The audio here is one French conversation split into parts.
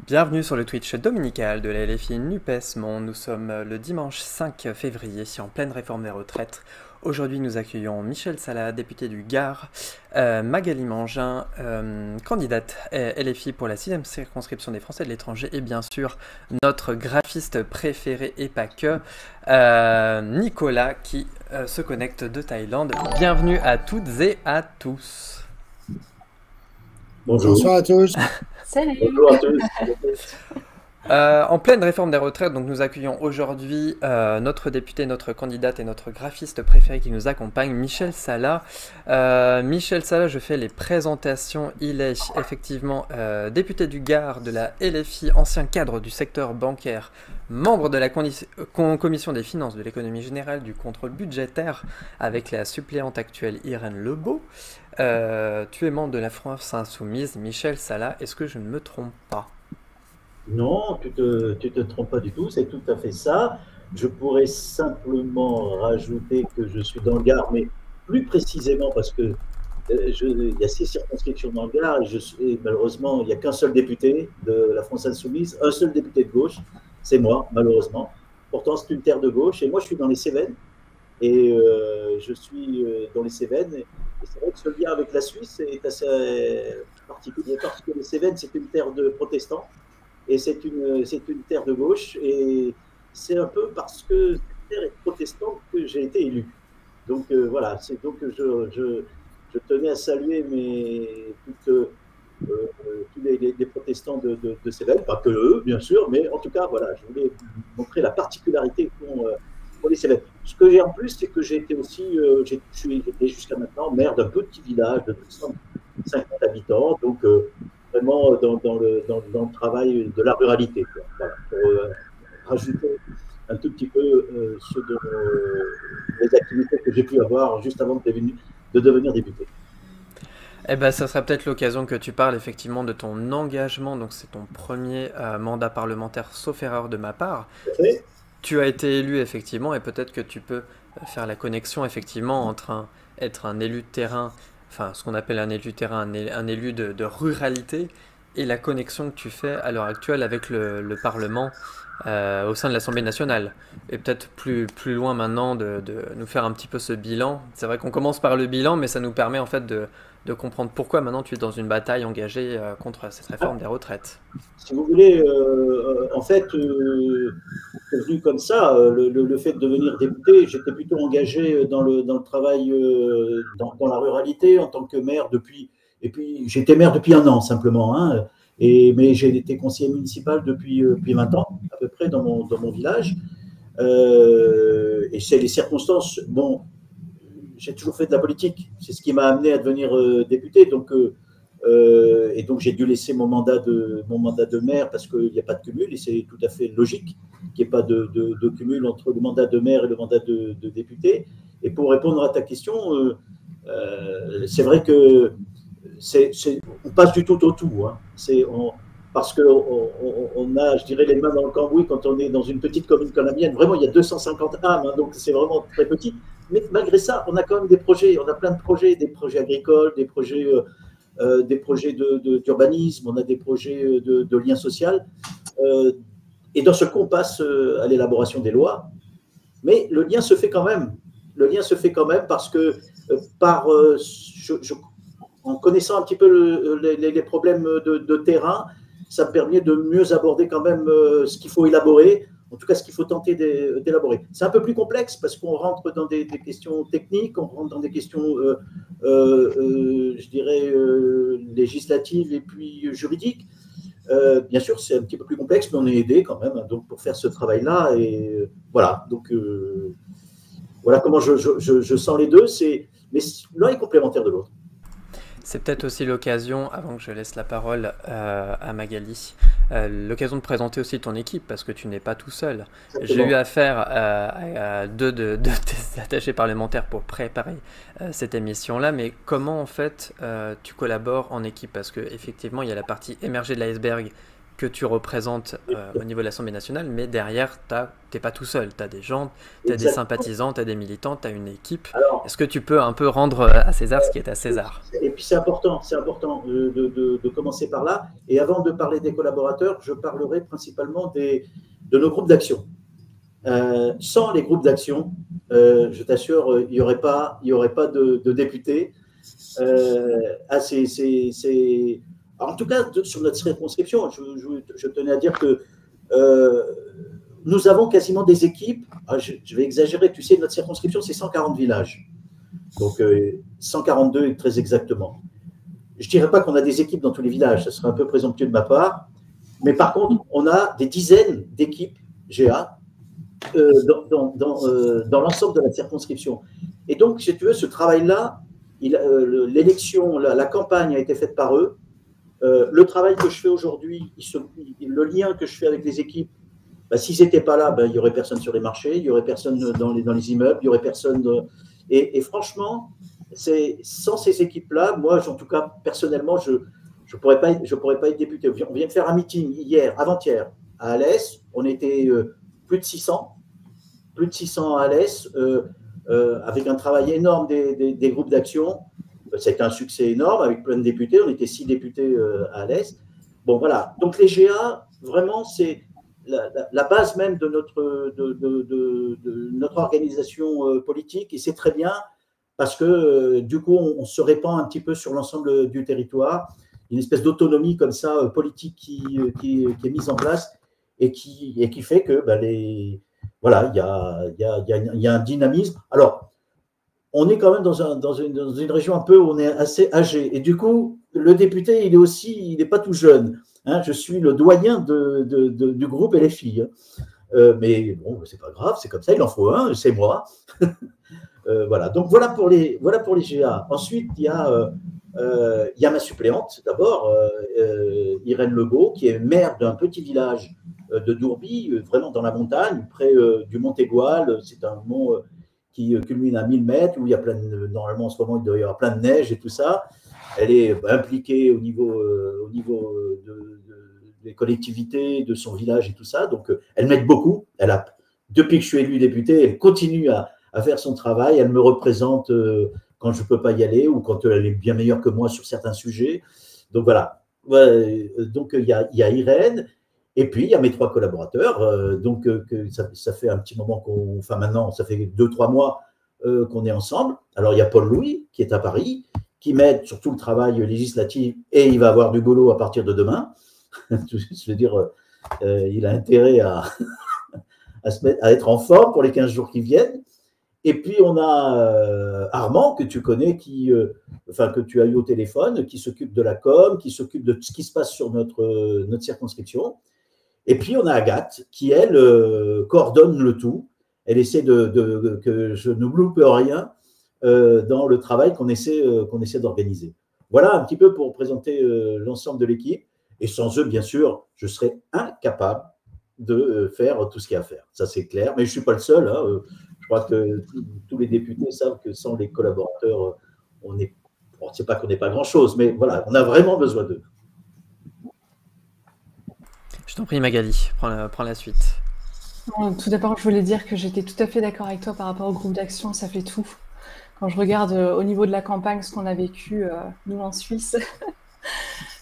Bienvenue sur le Twitch dominical de la LFI NUPES Monde. Nous sommes le dimanche 5 février, en pleine réforme des retraites. Aujourd'hui, nous accueillons Michel Salah, député du Gard, Magali Mangin, candidate LFI pour la 6e circonscription des Français de l'étranger, et bien sûr, notre graphiste préféré et pas que, Nicolas, qui se connecte de Thaïlande. Bienvenue à toutes et à tous. Bonjour. Bonsoir à tous. Salut. Bonjour à tous. En pleine réforme des retraites, donc nous accueillons aujourd'hui notre député, notre candidate et notre graphiste préféré qui nous accompagne, Michel Salah. Michel Salah, je fais les présentations. Il est effectivement député du Gard, de la LFI, ancien cadre du secteur bancaire, membre de la commission des finances, de l'économie générale, du contrôle budgétaire, avec la suppléante actuelle Irène Lebeau. Tu es membre de la France Insoumise. Michel Salah, est-ce que je ne me trompe pas? Non, tu te trompes pas du tout, c'est tout à fait ça. Je pourrais simplement rajouter que je suis dans le Gard, mais plus précisément parce que il y a 6 circonscriptions dans le Gard et malheureusement, il n'y a qu'un seul député de la France Insoumise, un seul député de gauche, c'est moi, malheureusement. Pourtant, c'est une terre de gauche et moi, je suis dans les Cévennes et je suis dans les Cévennes. Et c'est vrai que ce lien avec la Suisse est assez particulier parce que les Cévennes, c'est une terre de protestants. Et c'est une terre de gauche, et c'est un peu parce que cette terre est protestante que j'ai été élu. Donc voilà, c'est donc je tenais à saluer tous les protestants de Cévennes, pas que eux, bien sûr, mais en tout cas, voilà, je voulais montrer la particularité pour les Cévennes. Ce que j'ai en plus, c'est que j'ai été aussi, je suis été jusqu'à maintenant maire d'un petit village de 250 habitants, donc vraiment dans le travail de la ruralité. Quoi. Voilà, pour rajouter un tout petit peu les activités que j'ai pu avoir juste avant de devenir député. Eh ben, ça serait peut-être l'occasion que tu parles effectivement de ton engagement. Donc, c'est ton premier mandat parlementaire, sauf erreur de ma part. Oui. Tu as été élu effectivement, et peut-être que tu peux faire la connexion effectivement entre être un élu de terrain, enfin ce qu'on appelle un élu de terrain, un élu de ruralité, et la connexion que tu fais à l'heure actuelle avec le Parlement au sein de l'Assemblée nationale. Et peut-être plus loin maintenant de nous faire un petit peu ce bilan. C'est vrai qu'on commence par le bilan, mais ça nous permet en fait de comprendre pourquoi maintenant tu es dans une bataille engagée contre cette réforme des retraites. Si vous voulez, en fait, c'est venu comme ça, le fait de devenir député, j'étais plutôt engagé dans le travail dans la ruralité en tant que maire et puis j'étais maire depuis 1 an simplement, hein, mais j'ai été conseiller municipal depuis 20 ans à peu près dans mon village, et c'est les circonstances, bon, j'ai toujours fait de la politique, c'est ce qui m'a amené à devenir député, et donc j'ai dû laisser mon mandat de maire parce qu'il n'y a pas de cumul, et c'est tout à fait logique qu'il n'y ait pas de cumul entre le mandat de maire et le mandat de député. Et pour répondre à ta question, c'est vrai que on passe du tout au tout, hein. Parce qu'on a, je dirais, les mains dans le cambouis quand on est dans une petite commune comme la mienne. Vraiment, il y a 250 âmes, hein, donc c'est vraiment très petit. Mais malgré ça, on a quand même des projets, on a plein de projets, des projets agricoles, des projets d'urbanisme, on a des projets de lien social. Et d'un seul coup, on passe à l'élaboration des lois. Mais le lien se fait quand même. Le lien se fait quand même parce que en connaissant un petit peu les problèmes de terrain, ça me permet de mieux aborder quand même ce qu'il faut élaborer, en tout cas ce qu'il faut tenter d'élaborer. C'est un peu plus complexe parce qu'on rentre dans des questions techniques, on rentre dans des questions, je dirais, législatives et puis juridiques. Bien sûr, c'est un petit peu plus complexe, mais on est aidé quand même donc, pour faire ce travail-là. Et voilà, donc voilà comment je sens les deux, mais l'un est complémentaire de l'autre. C'est peut-être aussi l'occasion, avant que je laisse la parole à Magali, l'occasion de présenter aussi ton équipe, parce que tu n'es pas tout seul. J'ai eu affaire à 2 de tes attachés parlementaires pour préparer cette émission-là, mais comment en fait tu collabores en équipe? Parce qu'effectivement, il y a la partie émergée de l'iceberg que tu représentes au niveau de l'Assemblée nationale, mais derrière, t'es pas tout seul. Tu as des gens, tu as des sympathisants, tu as des militants, tu as une équipe. Est-ce que tu peux un peu rendre à César ce qui est à César? Et puis c'est important de commencer par là. Et avant de parler des collaborateurs, je parlerai principalement de nos groupes d'action. Sans les groupes d'action, je t'assure, il n'y aurait pas de députés. En tout cas, sur notre circonscription, je tenais à dire que nous avons quasiment des équipes. Je vais exagérer, tu sais, notre circonscription, c'est 140 villages. Donc 142 très exactement. Je ne dirais pas qu'on a des équipes dans tous les villages, ça serait un peu présomptueux de ma part. Mais par contre, on a des dizaines d'équipes GA dans l'ensemble de la circonscription. Et donc, si tu veux, ce travail-là, l'élection, la campagne a été faite par eux. Le travail que je fais aujourd'hui, le lien que je fais avec les équipes, s'ils n'étaient pas là, il n'y aurait personne sur les marchés, il n'y aurait personne dans les immeubles, il n'y aurait personne. Et franchement, sans ces équipes-là, moi, en tout cas, personnellement, je ne pourrais pas être député. On vient de faire un meeting avant-hier, à Alès. On était plus de 600 à Alès, avec un travail énorme des groupes d'action. Ça a été un succès énorme avec plein de députés. On était 6 députés à Alès. Bon, voilà. Donc, les GA, vraiment, c'est la base même de notre organisation politique. Et c'est très bien parce que, du coup, on se répand un petit peu sur l'ensemble du territoire. Une espèce d'autonomie comme ça, politique, qui est mise en place et qui fait que voilà, il y a un dynamisme. Alors, on est quand même dans une région un peu où on est assez âgé. Et du coup, le député, il n'est pas tout jeune. Hein, je suis le doyen du groupe LFI. Mais bon, c'est pas grave, c'est comme ça, il en faut un, c'est moi. Voilà, donc voilà pour les GA. Ensuite, il y a ma suppléante, d'abord, Irène Legault, qui est maire d'un petit village de Dourby, vraiment dans la montagne, près du Mont Égual. C'est un mont qui culmine à 1000 mètres, où il y a normalement en ce moment, il doit y avoir plein de neige et tout ça. Elle est impliquée au niveau des collectivités, de son village et tout ça. Donc, elle m'aide beaucoup. Depuis que je suis élu député, elle continue à faire son travail. Elle me représente quand je ne peux pas y aller ou quand elle est bien meilleure que moi sur certains sujets. Donc, voilà. Donc, il y a Irène. Et puis, il y a mes 3 collaborateurs. Ça fait un petit moment maintenant, ça fait 2-3 mois qu'on est ensemble. Alors, il y a Paul-Louis, qui est à Paris, qui m'aide sur tout le travail législatif, et il va avoir du boulot à partir de demain. Je veux dire, il a intérêt à être en forme pour les 15 jours qui viennent. Et puis, on a Armand, que tu connais, que tu as eu au téléphone, qui s'occupe de la com, qui s'occupe de ce qui se passe sur notre circonscription. Et puis, on a Agathe, qui, elle, coordonne le tout. Elle essaie que je ne loupe rien dans le travail qu'on essaie d'organiser. Voilà un petit peu pour présenter l'ensemble de l'équipe. Et sans eux, bien sûr, je serais incapable de faire tout ce qu'il y a à faire. Ça, c'est clair. Mais je ne suis pas le seul. Hein. Je crois que tous les députés savent que sans les collaborateurs, c'est pas qu'on n'est pas grand-chose, mais voilà, on a vraiment besoin d'eux. Je t'en prie, Magali, prends la suite. Tout d'abord, je voulais dire que j'étais tout à fait d'accord avec toi par rapport au groupe d'action, ça fait tout. Quand je regarde au niveau de la campagne ce qu'on a vécu, nous en Suisse,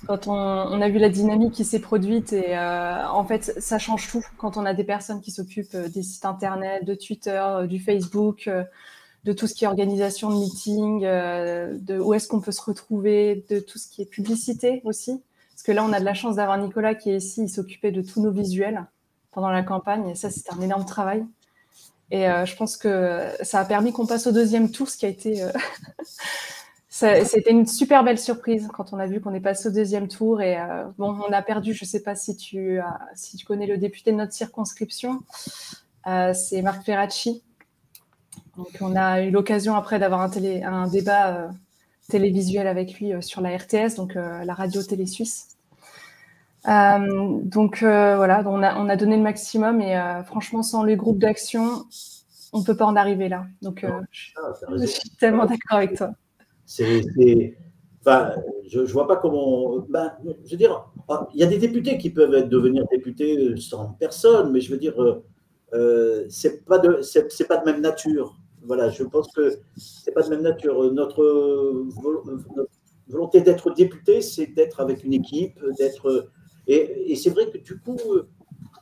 quand on a vu la dynamique qui s'est produite, et en fait, ça change tout quand on a des personnes qui s'occupent des sites internet, de Twitter, du Facebook, de tout ce qui est organisation de meeting, de où est-ce qu'on peut se retrouver, de tout ce qui est publicité aussi. Parce que là, on a de la chance d'avoir Nicolas qui est ici, il s'occupait de tous nos visuels pendant la campagne, et ça, c'était un énorme travail. Et je pense que ça a permis qu'on passe au 2e tour, ce qui a été... C'était une super belle surprise quand on a vu qu'on est passé au 2e tour. Et bon, on a perdu, je ne sais pas si tu connais le député de notre circonscription, c'est Marc Ferracci. Donc, on a eu l'occasion après d'avoir un débat télévisuel avec lui sur la RTS, donc la radio télé suisse. Voilà, on a donné le maximum, et franchement, sans les groupes d'action, on ne peut pas en arriver là. Donc, je suis tellement d'accord avec toi. Enfin, je ne vois pas comment. Ben, je veux dire, il y a des députés qui peuvent devenir députés sans personne, mais je veux dire, c'est pas c'est pas de même nature. Voilà, je pense que c'est pas de même nature. Notre volonté d'être député, c'est d'être avec une équipe, d'être. Et c'est vrai que du coup,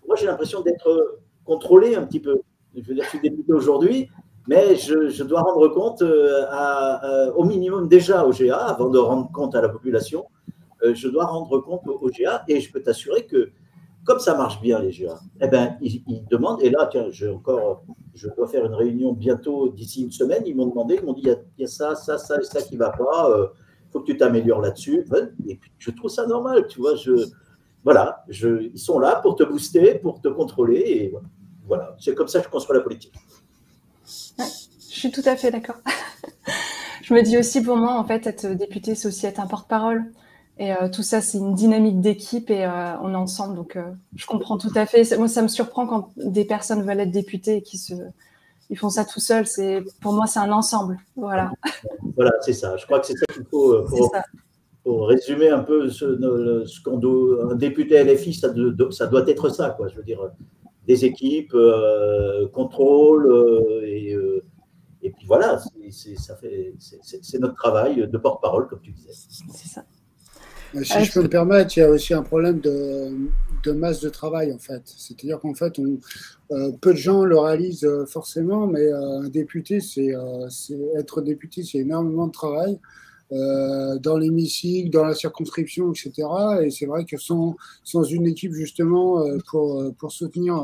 moi j'ai l'impression d'être contrôlé un petit peu. Je veux dire, je suis député aujourd'hui, mais je dois rendre compte au minimum déjà au GA, avant de rendre compte à la population. Je dois rendre compte au GA et je peux t'assurer que comme ça marche bien les GA, eh ben, ils demandent, et là, tiens, je dois faire une réunion bientôt, d'ici une semaine, ils m'ont demandé, ils m'ont dit, il y a ça, ça, ça et ça qui ne va pas, il faut que tu t'améliores là-dessus. Et puis, je trouve ça normal, tu vois, voilà, ils sont là pour te booster, pour te contrôler, et voilà, c'est comme ça que je construis la politique. Ouais, je suis tout à fait d'accord. Je me dis aussi, pour moi, en fait, être député, c'est aussi être un porte-parole. Et tout ça, c'est une dynamique d'équipe et on est ensemble. Donc, je comprends tout à fait. Moi, ça me surprend quand des personnes veulent être députées et ils font ça tout seuls. Pour moi, c'est un ensemble. Voilà. Voilà, c'est ça. Je crois que c'est ça qu'il faut pour résumer un peu ce qu'on doit. Un député LFI, ça doit être ça, quoi. Je veux dire, des équipes, contrôle, et puis voilà, c'est notre travail de porte-parole, comme tu disais. C'est ça. Si je peux me permettre, il y a aussi un problème de masse de travail, en fait. C'est-à-dire qu'en fait, peu de gens le réalisent forcément, mais un député, être député, c'est énormément de travail dans l'hémicycle, dans la circonscription, etc. Et c'est vrai que sans une équipe, justement, pour soutenir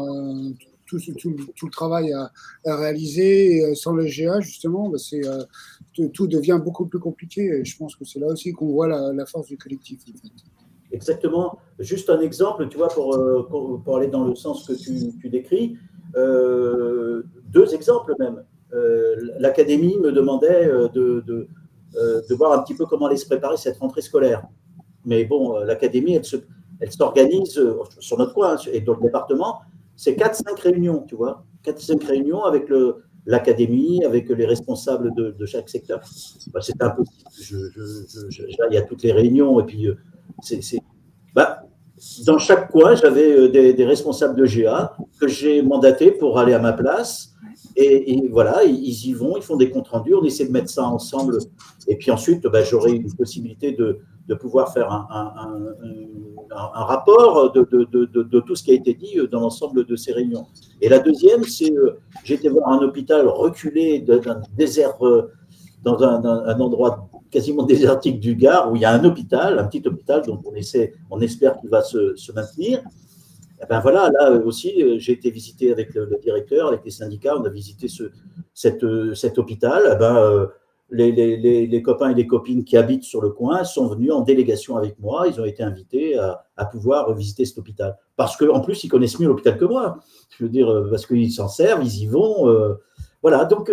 tout le travail à réaliser, et sans le GA, justement, tout devient beaucoup plus compliqué. Et je pense que c'est là aussi qu'on voit la force du collectif. En fait. Exactement. Juste un exemple, tu vois, pour aller dans le sens que tu décris, 2 exemples même. L'académie me demandait de voir un petit peu comment allait se préparer cette rentrée scolaire. Mais bon, l'académie, elle s'organise sur notre coin et dans le département. C'est 4-5 réunions, tu vois. 4-5 réunions avec l'académie, avec les responsables de chaque secteur. Bah, c'est impossible. Il y a toutes les réunions et puis dans chaque coin, j'avais des responsables de GA que j'ai mandatés pour aller à ma place. Et voilà, ils y vont, ils font des comptes rendus, on essaie de mettre ça ensemble. Et puis ensuite, j'aurai une possibilité de pouvoir faire un rapport de tout ce qui a été dit dans l'ensemble de ces réunions. Et la deuxième, c'est j'ai été voir un hôpital reculé d'un désert, dans un endroit quasiment désertique du Gard, où il y a un petit hôpital, donc on espère qu'il va se maintenir. Et ben voilà, là aussi, j'ai été visiter avec le directeur, avec les syndicats, on a visité cet hôpital. Les copains et les copines qui habitent sur le coin sont venus en délégation avec moi. Ils ont été invités à pouvoir visiter cet hôpital. Parce qu'en plus, ils connaissent mieux l'hôpital que moi. Je veux dire, parce qu'ils s'en servent, ils y vont. Voilà, donc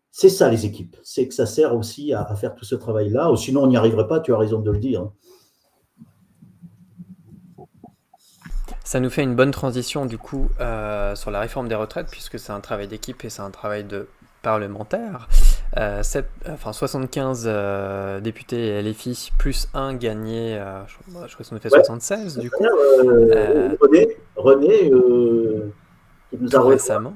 c'est ça les équipes. C'est que ça sert aussi à faire tout ce travail-là. Sinon, on n'y arriverait pas, tu as raison de le dire. Ça nous fait une bonne transition du coup sur la réforme des retraites, puisque c'est un travail d'équipe et c'est un travail de parlementaire. 75 députés LFI plus 1 gagné, je crois que ça nous fait 76 du coup. René qui nous a récemment.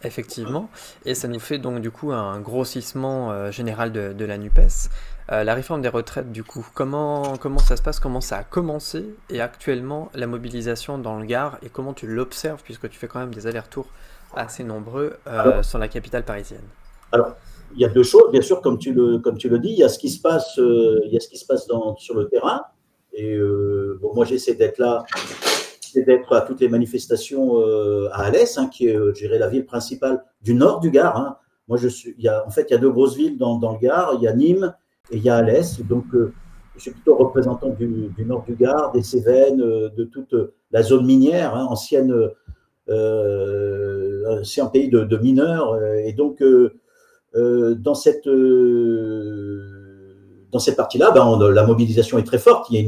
Effectivement, et ça nous fait donc du coup un grossissement général de la NUPES. La réforme des retraites, du coup, comment ça se passe, comment ça a commencé, et actuellement la mobilisation dans le Gard, et comment tu l'observes, puisque tu fais quand même des allers-retours assez nombreux sur la capitale parisienne. Alors, il y a 2 choses, bien sûr, comme tu le dis, il y a ce qui se passe, sur le terrain, et moi j'essaie d'être là. C'est d'être à toutes les manifestations à Alès, qui est, je dirais, la ville principale du nord du Gard. Moi, il y a 2 grosses villes dans le Gard. Il y a Nîmes et il y a Alès. Donc, je suis plutôt représentant du nord du Gard, des Cévennes, de toute la zone minière, ancien pays de mineurs. Et donc, dans cette partie-là, la mobilisation est très forte. Il y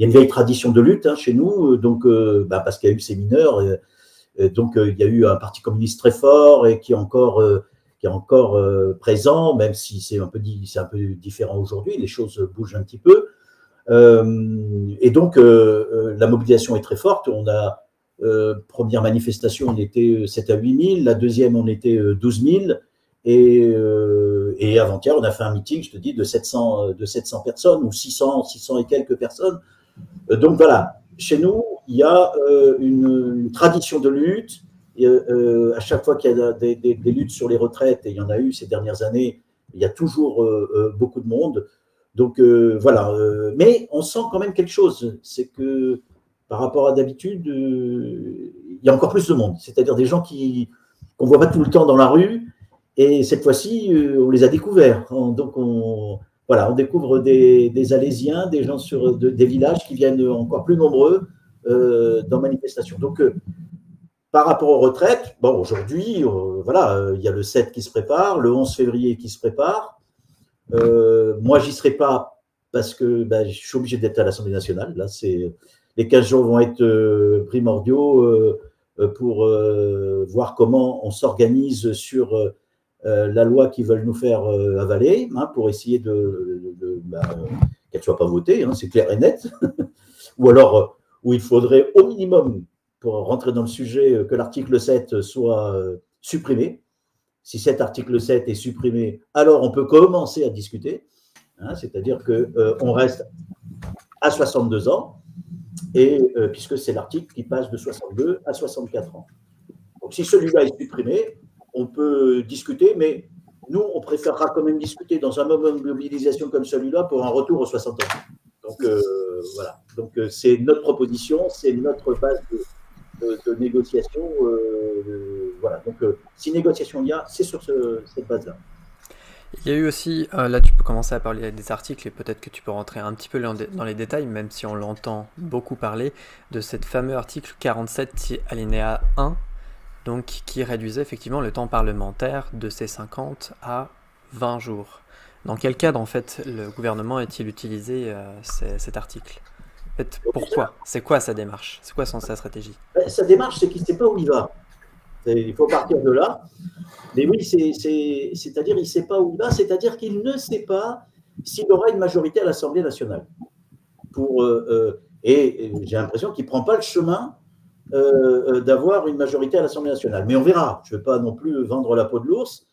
a une vieille tradition de lutte chez nous, donc parce qu'il y a eu ces mineurs, donc il y a eu un parti communiste très fort et qui qui est encore présent, même si c'est un peu différent aujourd'hui, les choses bougent un petit peu. Et donc, la mobilisation est très forte. On a, première manifestation, on était 7 à 8 000, la deuxième, on était 12 000, et avant-hier, on a fait un meeting, je te dis, de 700 personnes, ou 600 et quelques personnes. Donc voilà, chez nous, il y a une tradition de lutte. Et, à chaque fois qu'il y a des luttes sur les retraites, et il y en a eu ces dernières années, il y a toujours beaucoup de monde. Donc voilà, mais on sent quand même quelque chose, c'est que par rapport à d'habitude, il y a encore plus de monde, c'est-à-dire des gens qu'on ne voit pas tout le temps dans la rue, et cette fois-ci, on les a découverts. Donc voilà, on découvre des Alésiens, des gens des villages qui viennent encore plus nombreux dans manifestation. Donc par rapport aux retraites, bon, aujourd'hui, voilà, il y a le 7 qui se prépare, le 11 février qui se prépare. Moi, j'y serai pas parce que je suis obligé d'être à l'Assemblée nationale. Là, les 15 jours vont être primordiaux pour voir comment on s'organise sur la loi qu'ils veulent nous faire avaler, pour essayer qu'elle ne soit pas votée, c'est clair et net. Ou alors, où il faudrait au minimum, pour rentrer dans le sujet, que l'article 7 soit supprimé. Si cet article 7 est supprimé, alors on peut commencer à discuter, c'est-à-dire qu'on reste à 62 ans, et puisque c'est l'article qui passe de 62 à 64 ans. Donc si celui-là est supprimé, on peut discuter, mais nous, on préférera quand même discuter dans un moment de mobilisation comme celui-là pour un retour aux 60 ans. Donc voilà, donc c'est notre proposition, c'est notre base de négociation. Voilà, donc si négociation il y a, c'est sur cette base-là. Il y a eu aussi, là tu peux commencer à parler des articles et peut-être que tu peux rentrer un petit peu dans les détails, même si on l'entend beaucoup parler, de cet fameux article 47 alinéa 1, donc qui réduisait effectivement le temps parlementaire de ces 50 à 20 jours. Dans quel cadre en fait le gouvernement a-t-il utilisé cet article ? En fait, pourquoi ? C'est quoi sa démarche ? C'est quoi sa stratégie ? Sa démarche, c'est qu'il ne sait pas où il va. Il faut partir de là. Mais oui, c'est-à-dire qu'il ne sait pas où il va, c'est-à-dire qu'il ne sait pas s'il aura une majorité à l'Assemblée nationale. Et j'ai l'impression qu'il ne prend pas le chemin d'avoir une majorité à l'Assemblée nationale. Mais on verra. Je ne vais pas non plus vendre la peau de l'ours.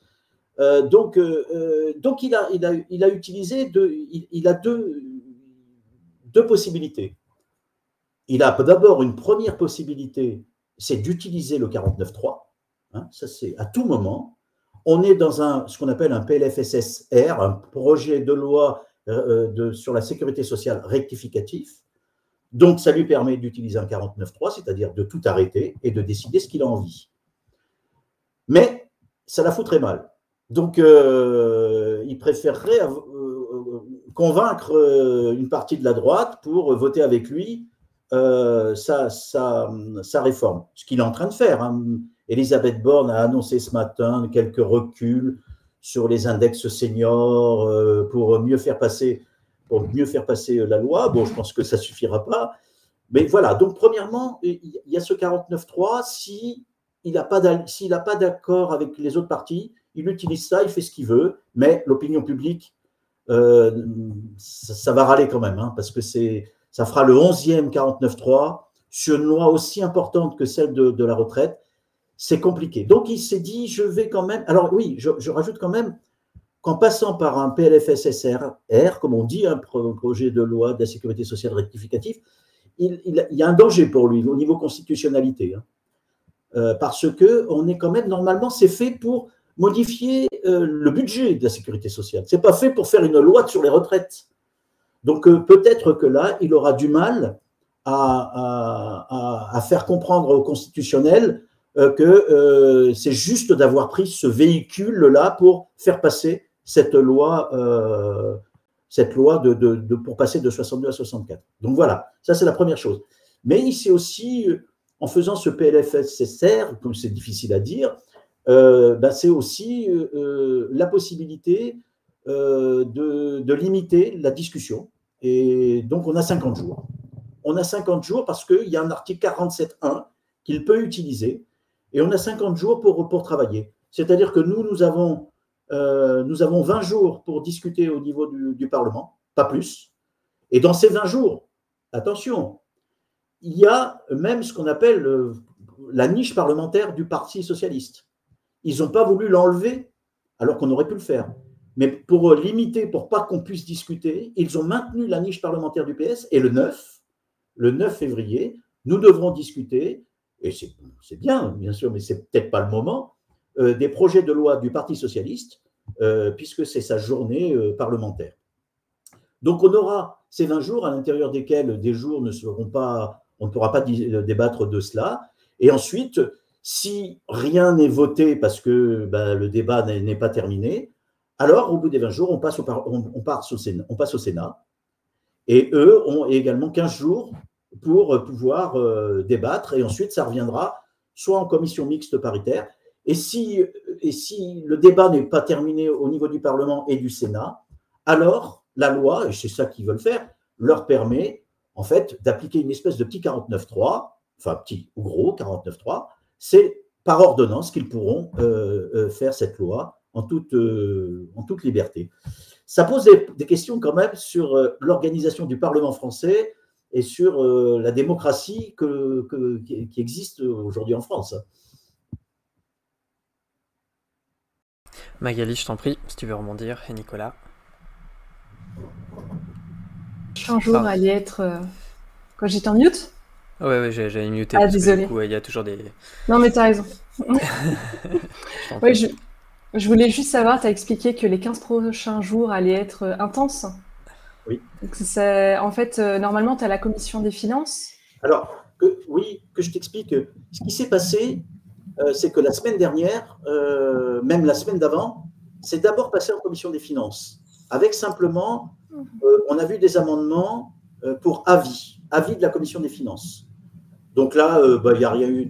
Donc il a utilisé il a deux possibilités. Il a d'abord une première possibilité, c'est d'utiliser le 49.3. Ça, c'est à tout moment. On est dans ce qu'on appelle un PLFSSR, un projet de loi sur la sécurité sociale rectificatif. Donc, ça lui permet d'utiliser un 49.3, c'est-à-dire de tout arrêter et de décider ce qu'il a envie. Mais ça la fout très mal. Donc, il préférerait convaincre une partie de la droite pour voter avec lui sa réforme. Ce qu'il est en train de faire. Elisabeth Borne a annoncé ce matin quelques reculs sur les index seniors pour mieux faire passer la loi. Bon, je pense que ça ne suffira pas. Mais voilà, donc premièrement, il y a ce 49.3. S'il n'a pas d'accord avec les autres partis, il utilise ça, il fait ce qu'il veut, mais l'opinion publique, ça va râler quand même, parce que ça fera le 11e 49.3 sur une loi aussi importante que celle de la retraite. C'est compliqué. Donc, il s'est dit, je vais quand même… Alors oui, je rajoute quand même qu'en passant par un PLFSSR, comme on dit, un projet de loi de la sécurité sociale rectificatif, il y a un danger pour lui au niveau constitutionnalité. Parce qu'on est quand même, normalement, c'est fait pour modifier le budget de la sécurité sociale. Ce n'est pas fait pour faire une loi sur les retraites. Donc, peut-être que là, il aura du mal à faire comprendre au constitutionnel que c'est juste d'avoir pris ce véhicule-là pour faire passer cette loi pour passer de 62 à 64. Donc voilà, ça c'est la première chose. Mais il s'est aussi, en faisant ce PLFSSR, comme c'est difficile à dire, c'est aussi la possibilité de limiter la discussion. Et donc on a 50 jours. On a 50 jours parce qu'il y a un article 47.1 qu'il peut utiliser. Et on a 50 jours pour travailler. C'est-à-dire que nous avons 20 jours pour discuter au niveau du Parlement, pas plus. Et dans ces 20 jours, attention, il y a même ce qu'on appelle la niche parlementaire du Parti socialiste. Ils n'ont pas voulu l'enlever, alors qu'on aurait pu le faire. Mais pour limiter, pour pas qu'on puisse discuter, ils ont maintenu la niche parlementaire du PS. Et le 9 février, nous devrons discuter, et c'est bien sûr, mais c'est peut-être pas le moment, des projets de loi du Parti socialiste, puisque c'est sa journée parlementaire. Donc on aura ces 20 jours à l'intérieur desquels des jours ne seront pas, on ne pourra pas débattre de cela. Et ensuite, si rien n'est voté parce que le débat n'est pas terminé, alors au bout des 20 jours, on passe au Sénat. Et eux ont également 15 jours pour pouvoir débattre. Et ensuite, ça reviendra soit en commission mixte paritaire. Et si le débat n'est pas terminé au niveau du Parlement et du Sénat, alors la loi, et c'est ça qu'ils veulent faire, leur permet en fait d'appliquer une espèce de petit 49.3, enfin petit ou gros 49.3, c'est par ordonnance qu'ils pourront faire cette loi en toute liberté. Ça pose des questions quand même sur l'organisation du Parlement français et sur la démocratie qui existe aujourd'hui en France. Magali, je t'en prie, si tu veux rebondir, et Nicolas. Un jour, allait être... Quand j'étais en mute ? Ouais, j'avais muté. Ah, désolé. Il y a toujours des... Non, mais t'as raison. Oui, je voulais juste savoir, tu as expliqué que les 15 prochains jours allaient être intenses. Oui. Donc en fait, normalement, tu as la commission des finances. Alors, que je t'explique. Ce qui s'est passé, c'est que la semaine dernière, même la semaine d'avant, c'est d'abord passé en commission des finances. Avec simplement, on a vu des amendements pour avis de la commission des finances. Donc là, il n'y a rien eu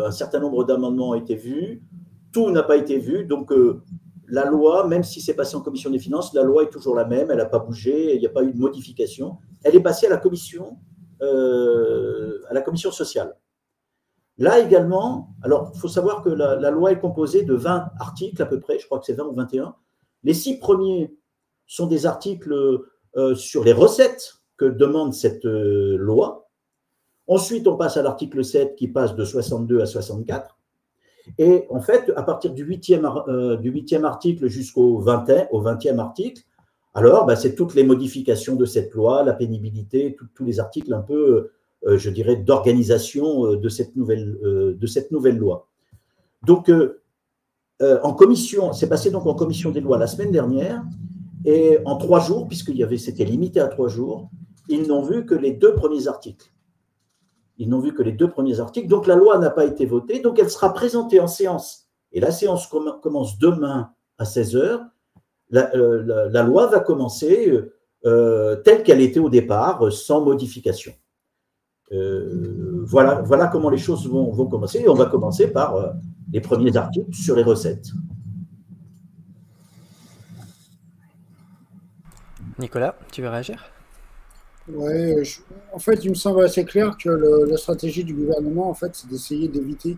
un certain nombre d'amendements ont été vus. Tout n'a pas été vu. Donc, la loi, même si c'est passé en commission des finances, la loi est toujours la même. Elle n'a pas bougé. Il n'y a pas eu de modification. Elle est passée à la commission sociale. Là également, alors, il faut savoir que la loi est composée de 20 articles à peu près. Je crois que c'est 20 ou 21. Les 6 premiers sont des articles sur les recettes que demande cette loi. Ensuite, on passe à l'article 7 qui passe de 62 à 64. Et en fait, à partir du 8e article jusqu'au 20e article, alors c'est toutes les modifications de cette loi, la pénibilité, tous les articles un peu, je dirais, d'organisation de cette nouvelle loi. Donc, en commission, c'est passé donc en commission des lois la semaine dernière, et en 3 jours, c'était limité à 3 jours, ils n'ont vu que les 2 premiers articles. Donc la loi n'a pas été votée, donc elle sera présentée en séance. Et la séance commence demain à 16h. La loi va commencer telle qu'elle était au départ, sans modification. Voilà comment les choses vont commencer. Et on va commencer par les premiers articles sur les recettes. Nicolas, tu veux réagir ? Oui, en fait, il me semble assez clair que la stratégie du gouvernement, en fait, c'est d'essayer d'éviter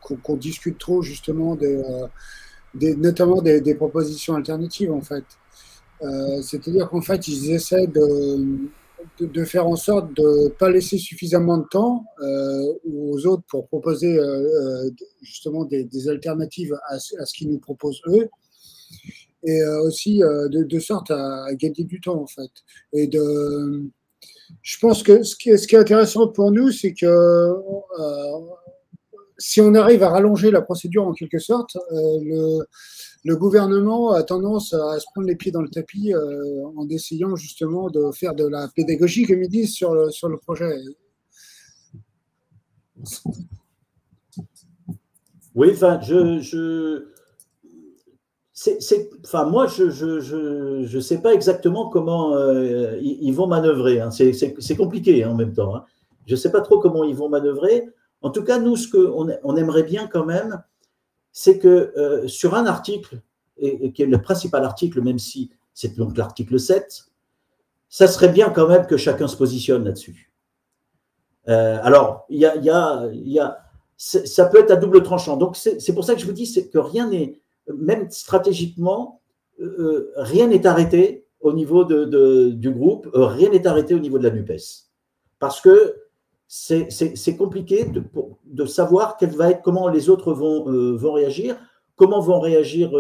qu'on discute trop, justement, notamment des propositions alternatives, en fait. C'est-à-dire qu'en fait, ils essaient de faire en sorte de ne pas laisser suffisamment de temps aux autres pour proposer, justement, des alternatives à ce qu'ils nous proposent eux. Et aussi de sorte à gagner du temps, en fait. Et je pense que ce qui est intéressant pour nous, c'est que si on arrive à rallonger la procédure en quelque sorte, le gouvernement a tendance à se prendre les pieds dans le tapis en essayant justement de faire de la pédagogie, comme ils disent, sur le projet. Oui, enfin, moi, je ne sais pas exactement comment ils vont manœuvrer. Hein. C'est compliqué en même temps. Hein. Je ne sais pas trop comment ils vont manœuvrer. En tout cas, nous, ce qu'on aimerait bien quand même, c'est que sur un article, et qui est le principal article, même si c'est donc l'article 7, ça serait bien quand même que chacun se positionne là-dessus. Alors, il y a ça peut être à double tranchant. Donc, c'est pour ça que je vous dis que rien n'est, même stratégiquement, rien n'est arrêté au niveau du groupe, rien n'est arrêté au niveau de la NUPES. Parce que c'est compliqué de savoir comment les autres vont réagir, comment vont réagir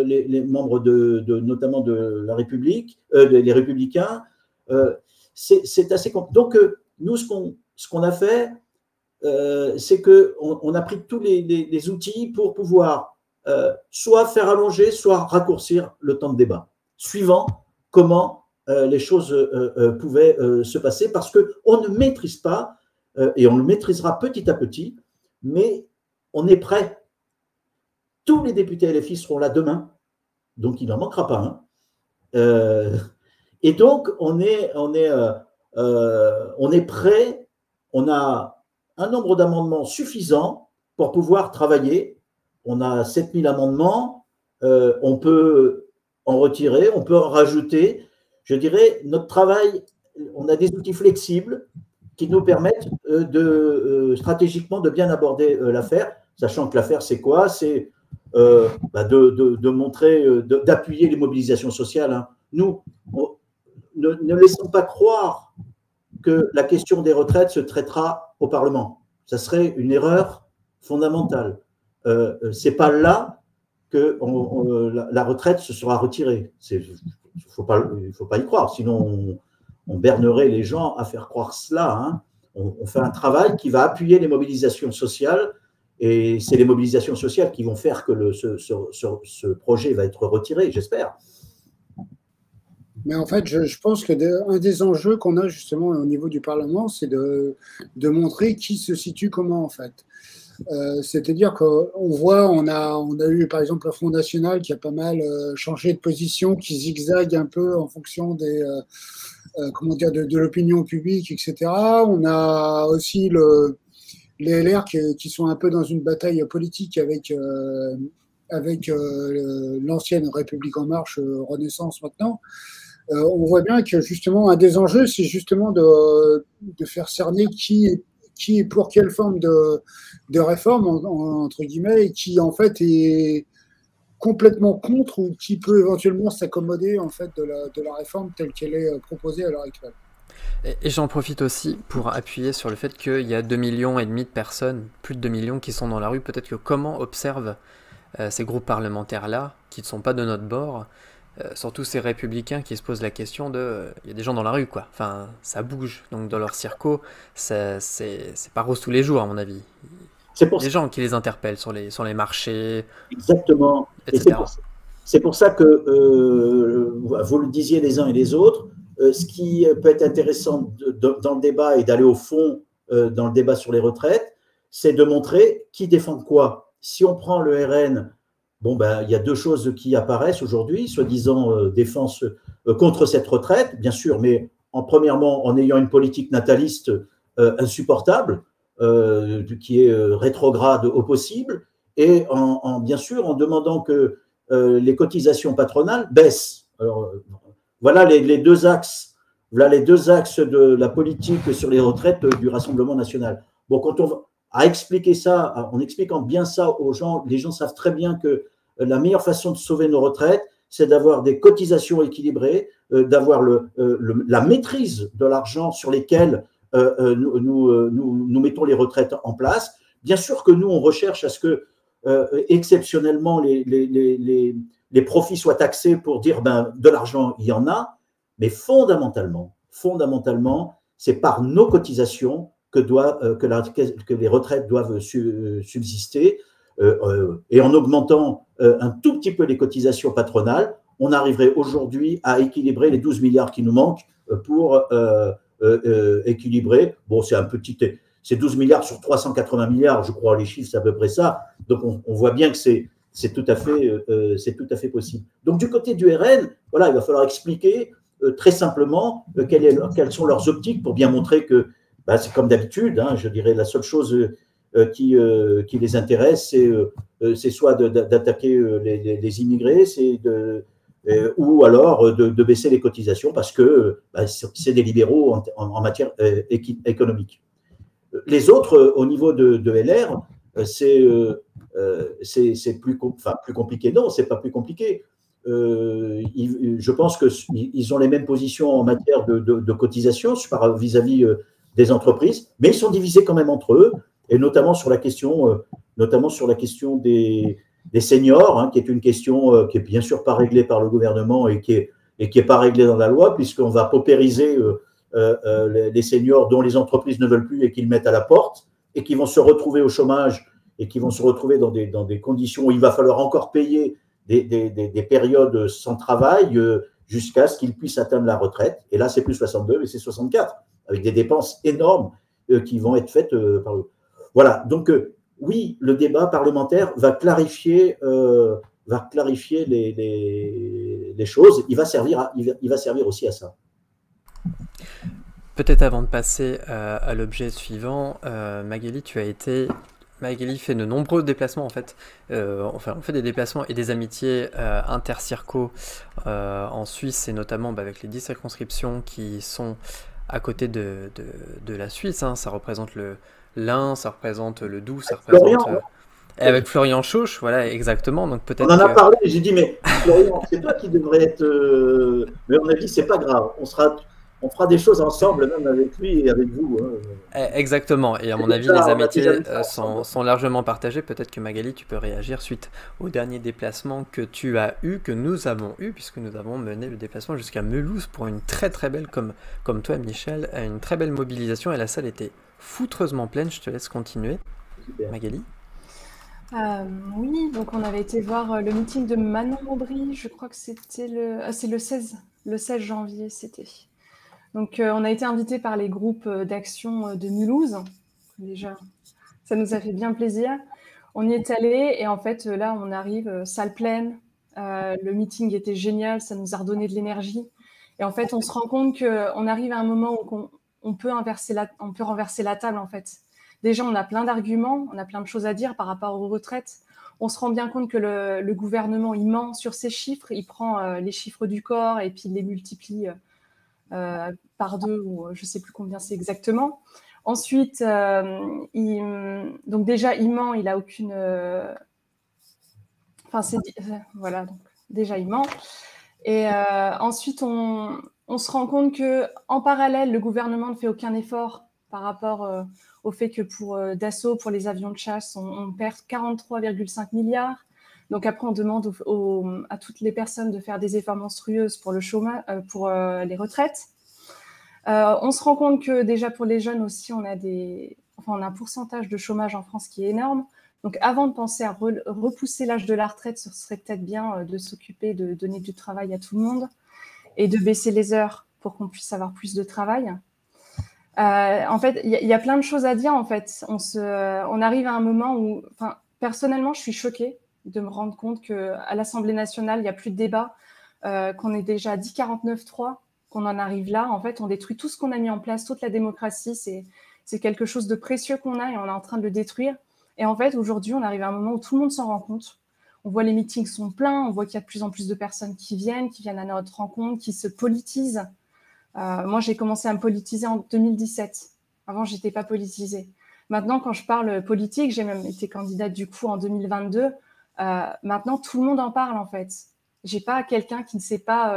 les membres notamment de la République, les Républicains. C'est assez compliqué. Donc, nous, ce qu'on a fait, c'est qu'on a pris tous les outils pour pouvoir soit faire allonger, soit raccourcir le temps de débat, suivant comment les choses pouvaient se passer, parce qu'on ne maîtrise pas, et on le maîtrisera petit à petit, mais on est prêt. Tous les députés LFI seront là demain, donc il n'en manquera pas un. Et donc, on est prêt, on a un nombre d'amendements suffisant pour pouvoir travailler. On a 7000 amendements, on peut en retirer, on peut en rajouter. Je dirais, notre travail, on a des outils flexibles qui nous permettent stratégiquement de bien aborder l'affaire, sachant que l'affaire, c'est quoi? C'est de montrer, d'appuyer les mobilisations sociales. Hein. Nous, ne laissons pas croire que la question des retraites se traitera au Parlement. Ça serait une erreur fondamentale. C'est pas là que la retraite se sera retirée. Il faut pas y croire, sinon on bernerait les gens à faire croire cela. Hein. On fait un travail qui va appuyer les mobilisations sociales, et c'est les mobilisations sociales qui vont faire que ce projet va être retiré, j'espère. Mais en fait, je pense qu'un des enjeux qu'on a justement au niveau du Parlement, c'est de montrer qui se situe comment, en fait. C'est-à-dire qu'on voit, on a eu par exemple le Front National qui a pas mal changé de position, qui zigzague un peu en fonction de l'opinion publique, etc. On a aussi les LR qui sont un peu dans une bataille politique avec l'ancienne République en marche, Renaissance maintenant. On voit bien que justement un des enjeux, c'est justement de faire cerner qui est pour quelle forme de réforme, entre guillemets, et qui en fait est complètement contre ou qui peut éventuellement s'accommoder en fait de la réforme telle qu'elle est proposée à l'heure actuelle. Et j'en profite aussi pour appuyer sur le fait qu'il y a 2,5 millions de personnes, plus de 2 millions qui sont dans la rue. Peut-être que comment observent ces groupes parlementaires-là, qui ne sont pas de notre bord, surtout ces républicains qui se posent la question il y a des gens dans la rue, quoi. Enfin, ça bouge. Donc dans leur circo, c'est pas rose tous les jours, à mon avis. C'est des gens qui les interpellent sur les marchés. Exactement. Etc. C'est pour ça que, vous le disiez les uns et les autres, ce qui peut être intéressant dans le débat et d'aller au fond dans le débat sur les retraites, c'est de montrer qui défend quoi. Si on prend le RN, il y a deux choses qui apparaissent aujourd'hui, soi-disant défense contre cette retraite, bien sûr, mais premièrement en ayant une politique nataliste insupportable, qui est rétrograde au possible, et bien sûr en demandant que les cotisations patronales baissent. Alors, voilà les deux axes de la politique sur les retraites du Rassemblement national. Bon, quand on va à expliquer ça, en expliquant bien ça aux gens, les gens savent très bien que la meilleure façon de sauver nos retraites, c'est d'avoir des cotisations équilibrées, d'avoir la maîtrise de l'argent sur lesquels nous mettons les retraites en place. Bien sûr que nous, on recherche à ce que exceptionnellement les profits soient taxés pour dire de l'argent, il y en a, mais fondamentalement, c'est par nos cotisations que les retraites doivent subsister, et en augmentant un tout petit peu les cotisations patronales, on arriverait aujourd'hui à équilibrer les 12 milliards qui nous manquent pour équilibrer. Bon, c'est 12 milliards sur 380 milliards, je crois, les chiffres, c'est à peu près ça. Donc, on voit bien que c'est tout à fait possible. Donc, du côté du RN, voilà, il va falloir expliquer très simplement quelles sont leurs optiques pour bien montrer que c'est comme d'habitude, hein, je dirais, la seule chose qui les intéresse, c'est soit d'attaquer les immigrés, ou alors de baisser les cotisations parce que c'est des libéraux en matière économique. Les autres, au niveau de LR, c'est plus compliqué. Non, c'est pas plus compliqué. Je pense qu'ils ont les mêmes positions en matière de cotisation vis-à-vis des entreprises, mais ils sont divisés quand même entre eux, et notamment sur la question des seniors, hein, qui est une question qui est bien sûr pas réglée par le gouvernement et qui est pas réglée dans la loi, puisqu'on va paupériser les seniors dont les entreprises ne veulent plus et qu'ils mettent à la porte, et qui vont se retrouver au chômage et qui vont se retrouver dans des conditions où il va falloir encore payer des périodes sans travail jusqu'à ce qu'ils puissent atteindre la retraite. Et là, c'est plus 62, mais c'est 64, avec des dépenses énormes qui vont être faites par le... Voilà, donc oui, le débat parlementaire va clarifier les choses. Il va servir aussi à ça. Peut-être avant de passer à l'objet suivant, Magali, Magali fait de nombreux déplacements en fait. On fait des déplacements et des amitiés intercircos en Suisse, et notamment avec les 10 circonscriptions qui sont à côté de la Suisse. Hein. Ça représente l'Ain, ça représente le Doubs, ça représente... avec Florian Chauche, voilà, exactement. Donc peut-être on en a parlé, j'ai dit, mais Florian, c'est toi qui devrais être... Mais on a dit, c'est pas grave, on fera des choses ensemble, même avec lui et avec vous. Hein. Exactement, et à mon avis, les amitiés sont largement partagées. Peut-être que Magali, tu peux réagir suite au dernier déplacement que tu as eu, que nous avons eu, puisque nous avons mené le déplacement jusqu'à Mulhouse pour une très très belle, comme toi Michel, une très belle mobilisation, et la salle était foutreusement pleine. Je te laisse continuer. Super. Magali. Oui, donc on avait été voir le meeting de Manon Aubry, je crois que c'était c'est le 16 janvier, c'était. Donc, on a été invités par les groupes d'action de Mulhouse. Déjà, ça nous a fait bien plaisir. On y est allé et en fait, là, on arrive, salle pleine. Le meeting était génial, ça nous a redonné de l'énergie. Et en fait, on se rend compte qu'on arrive à un moment où on peut renverser la table, en fait. Déjà, on a plein d'arguments, on a plein de choses à dire par rapport aux retraites. On se rend bien compte que le gouvernement, il ment sur ces chiffres. Il prend les chiffres du corps et puis il les multiplie par 2, ou je ne sais plus combien c'est exactement. Ensuite, donc déjà, il ment, il n'a aucune... voilà, donc déjà, il ment. Et ensuite, on se rend compte qu'en parallèle, le gouvernement ne fait aucun effort par rapport au fait que pour Dassault, pour les avions de chasse, on perd 43,5 milliards. Donc après, on demande à toutes les personnes de faire des efforts monstrueux pour le chômage, pour les retraites. On se rend compte que déjà pour les jeunes aussi, on a un pourcentage de chômage en France qui est énorme. Donc avant de penser à repousser l'âge de la retraite, ce serait peut-être bien de s'occuper de donner du travail à tout le monde et de baisser les heures pour qu'on puisse avoir plus de travail. En fait, il y a plein de choses à dire. En fait, on arrive à un moment où, personnellement, je suis choquée de me rendre compte qu'à l'Assemblée nationale, il n'y a plus de débat, qu'on est déjà à 10,49,3, qu'on en arrive là. En fait, on détruit tout ce qu'on a mis en place, toute la démocratie. C'est quelque chose de précieux qu'on a et on est en train de le détruire. Et en fait, aujourd'hui, on arrive à un moment où tout le monde s'en rend compte. On voit les meetings sont pleins, on voit qu'il y a de plus en plus de personnes qui viennent à notre rencontre, qui se politisent. Moi, j'ai commencé à me politiser en 2017. Avant, je n'étais pas politisée. Maintenant, quand je parle politique, j'ai même été candidate du coup en 2022. Maintenant, tout le monde en parle en fait. J'ai pas quelqu'un qui ne sait pas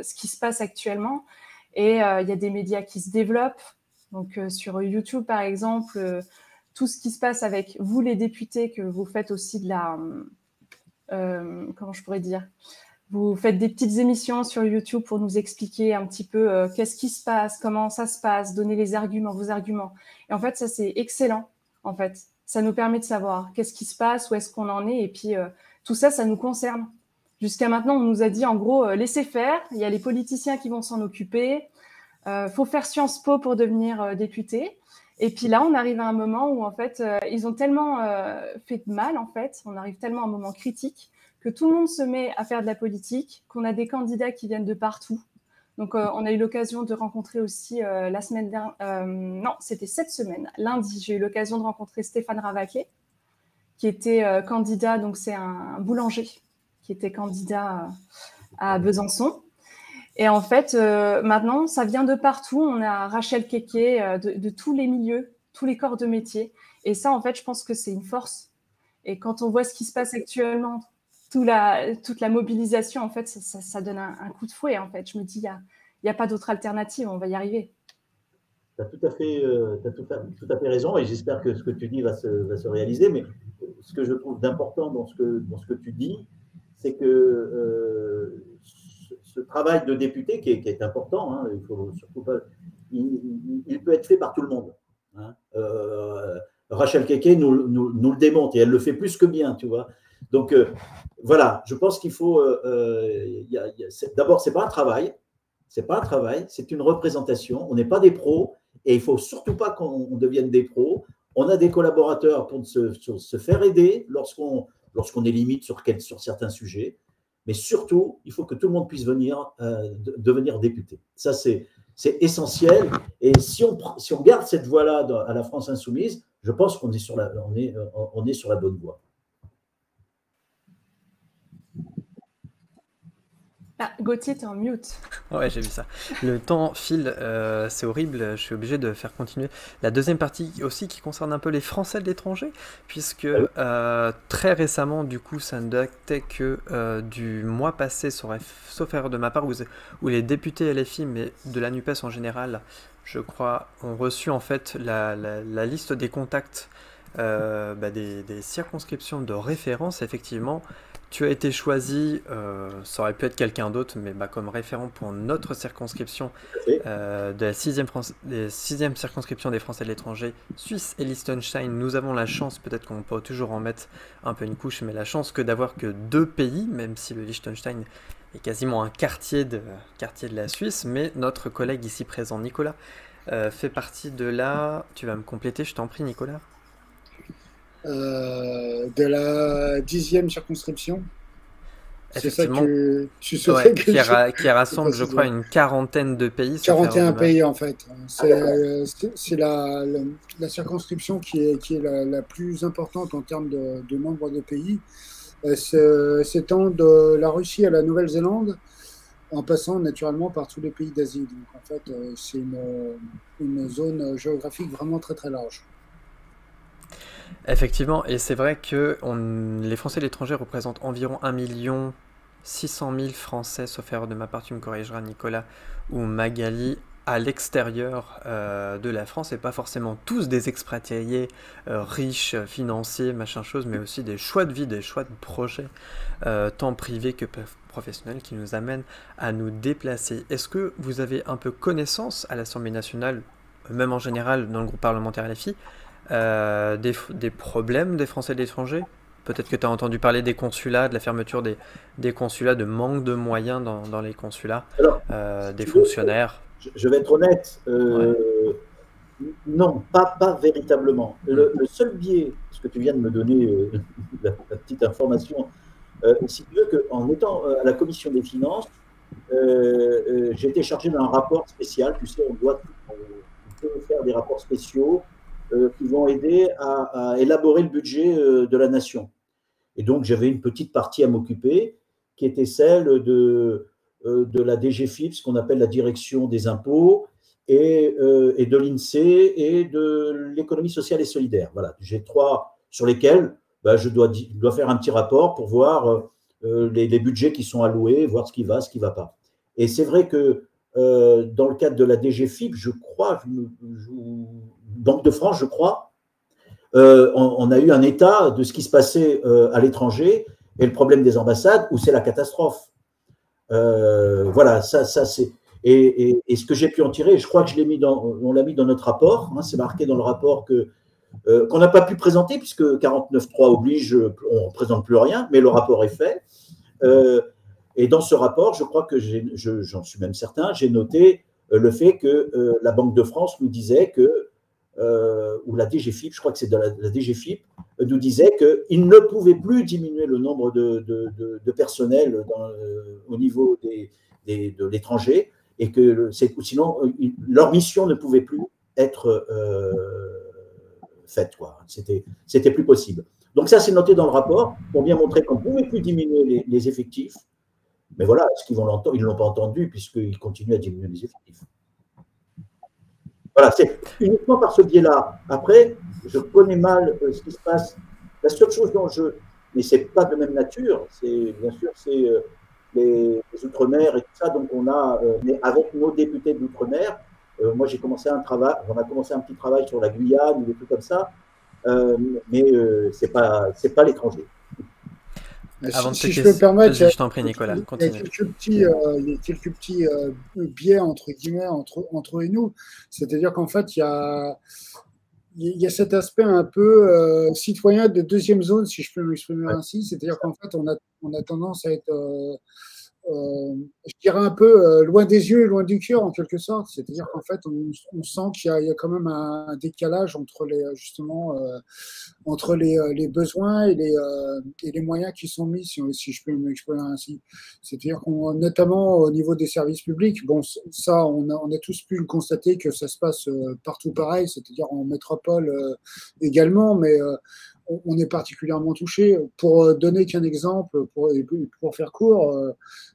ce qui se passe actuellement. Et il y a des médias qui se développent. Donc sur YouTube, par exemple, tout ce qui se passe avec vous, les députés, que vous faites aussi de la... comment je pourrais dire ? Vous faites des petites émissions sur YouTube pour nous expliquer un petit peu qu'est-ce qui se passe, comment ça se passe, donner vos arguments. Et en fait, ça, c'est excellent, en fait. Ça nous permet de savoir qu'est-ce qui se passe, où est-ce qu'on en est. Et puis, tout ça, ça nous concerne. Jusqu'à maintenant, on nous a dit, en gros, laissez faire. Il y a les politiciens qui vont s'en occuper. Faut faire Sciences Po pour devenir député. Et puis là, on arrive à un moment où, en fait, ils ont tellement fait de mal, en fait. On arrive tellement à un moment critique que tout le monde se met à faire de la politique, qu'on a des candidats qui viennent de partout. Donc, on a eu l'occasion de rencontrer aussi la semaine dernière... non, c'était cette semaine. Lundi, j'ai eu l'occasion de rencontrer Stéphane Ravaquet, qui était candidat, donc c'est un boulanger, qui était candidat à Besançon. Et en fait, maintenant, ça vient de partout. On a Rachel Keke de tous les milieux, tous les corps de métier. Et ça, en fait, je pense que c'est une force. Et quand on voit ce qui se passe actuellement, toute la mobilisation, en fait, ça donne un coup de fouet, en fait. Je me dis, il n'y a pas d'autre alternative, on va y arriver. Tu as tout à fait raison, et j'espère que ce que tu dis va se réaliser. Mais ce que je trouve d'important dans ce que tu dis, c'est que ce travail de député, qui est important, hein, il faut surtout pas, il peut être fait par tout le monde. Hein. Rachel Keke nous le démontre, et elle le fait plus que bien, tu vois. Donc voilà, je pense qu'il faut. D'abord, c'est pas un travail. C'est pas un travail, c'est une représentation. On n'est pas des pros et il ne faut surtout pas qu'on devienne des pros. On a des collaborateurs pour se faire aider lorsqu'on est limite sur certains sujets. Mais surtout, il faut que tout le monde puisse devenir député. Ça, c'est essentiel. Et si on garde cette voie-là à la France insoumise, je pense qu'on est sur la bonne voie. Ah, Gauthier, t'es en mute. Ouais, j'ai vu ça. Le temps file, c'est horrible, je suis obligé de faire continuer. La deuxième partie aussi qui concerne un peu les Français de l'étranger, puisque très récemment, du coup, ça ne datait que du mois passé, sauf erreur de ma part, où les députés LFI, mais de la NUPES en général, je crois, ont reçu en fait la liste des contacts des circonscriptions de référence, effectivement. Tu as été choisi, ça aurait pu être quelqu'un d'autre, mais comme référent pour notre circonscription de la 6e circonscription des Français de l'étranger, Suisse et Liechtenstein. Nous avons la chance, peut-être qu'on peut toujours en mettre un peu une couche, mais la chance d'avoir que 2 pays, même si le Liechtenstein est quasiment un quartier de la Suisse, mais notre collègue ici présent, Nicolas, fait partie de la... Tu vas me compléter, je t'en prie, Nicolas. De la 10e circonscription. Effectivement, c'est ça que qui rassemble, je crois, une quarantaine de pays. 41 pays, en fait. C'est la circonscription qui est la plus importante en termes de nombre de pays. S'étend de la Russie à la Nouvelle-Zélande, en passant naturellement par tous les pays d'Asie. Donc, en fait, c'est une zone géographique vraiment très, très large. Effectivement, et c'est vrai que les Français de l'étranger représentent environ 1 600 000 Français, sauf erreur de ma part, tu me corrigeras, Nicolas ou Magali, à l'extérieur de la France, et pas forcément tous des expatriés riches, financiers, machin chose, mais aussi des choix de vie, des choix de projets, tant privés que professionnels, qui nous amènent à nous déplacer. Est-ce que vous avez un peu connaissance à l'Assemblée nationale, même en général dans le groupe parlementaire LFI, des problèmes des Français de l'étranger? Peut-être que tu as entendu parler des consulats, de la fermeture des consulats, de manque de moyens dans les consulats, des fonctionnaires. Je vais être honnête, non, pas véritablement. Le seul biais, ce que tu viens de me donner, la petite information, si tu veux, qu'en étant à la commission des finances, j'ai été chargé d'un rapport spécial. Tu sais, on peut faire des rapports spéciaux qui vont aider à élaborer le budget de la nation. Et donc, j'avais une petite partie à m'occuper, qui était celle de la DGFiP, ce qu'on appelle la direction des impôts, et de l'INSEE et de l'économie sociale et solidaire. Voilà, j'ai 3 sur lesquels je dois faire un petit rapport pour voir les budgets qui sont alloués, voir ce qui va pas. Et c'est vrai que dans le cadre de la DGFiP, je crois, Banque de France, je crois, on a eu un état de ce qui se passait à l'étranger et le problème des ambassades où c'est la catastrophe. Voilà, ça c'est. Et ce que j'ai pu en tirer, je crois que on l'a mis dans notre rapport, hein, c'est marqué dans le rapport qu'on n'a pas pu présenter puisque 49.3 oblige, on ne présente plus rien, mais le rapport est fait. Et dans ce rapport, je crois que j'en suis même certain, j'ai noté le fait que la Banque de France nous disait que, ou la DGFiP, je crois que c'est de la DGFiP, nous disait qu'il ne pouvait plus diminuer le nombre de personnel au niveau de l'étranger et que sinon leur mission ne pouvait plus être faite, quoi. C'était plus possible. Donc ça, c'est noté dans le rapport pour bien montrer qu'on ne pouvait plus diminuer les effectifs. Mais voilà, est-ce qu'ils vont l'entendre? Ils ne l'ont pas entendu puisqu'ils continuent à diminuer les effectifs. Voilà, c'est uniquement par ce biais-là. Après, je connais mal ce qui se passe. La seule chose dont mais c'est pas de même nature, c'est bien sûr, c'est les Outre-mer et tout ça. Donc on a, mais avec nos députés d'Outre-mer, moi j'ai commencé un travail, on a commencé un petit travail sur la Guyane ou des trucs comme ça, mais c'est pas l'étranger. Avant si je peux me permettre, je t'en prie, Nicolas, il y a continue. quelques petits biais entre guillemets entre eux et nous. C'est-à-dire qu'en fait, il y a cet aspect un peu citoyen de deuxième zone, si je peux m'exprimer ainsi. C'est-à-dire qu'en fait, on a tendance à être, je dirais un peu loin des yeux et loin du cœur en quelque sorte. C'est-à-dire qu'en fait, on sent qu'il y a quand même un décalage entre justement entre les besoins et les moyens qui sont mis, si je peux m'exprimer ainsi. C'est-à-dire qu'on, notamment au niveau des services publics, bon, ça, on a tous pu le constater que ça se passe partout pareil, c'est-à-dire en métropole également, mais on est particulièrement touché. Pour donner qu'un exemple, pour faire court,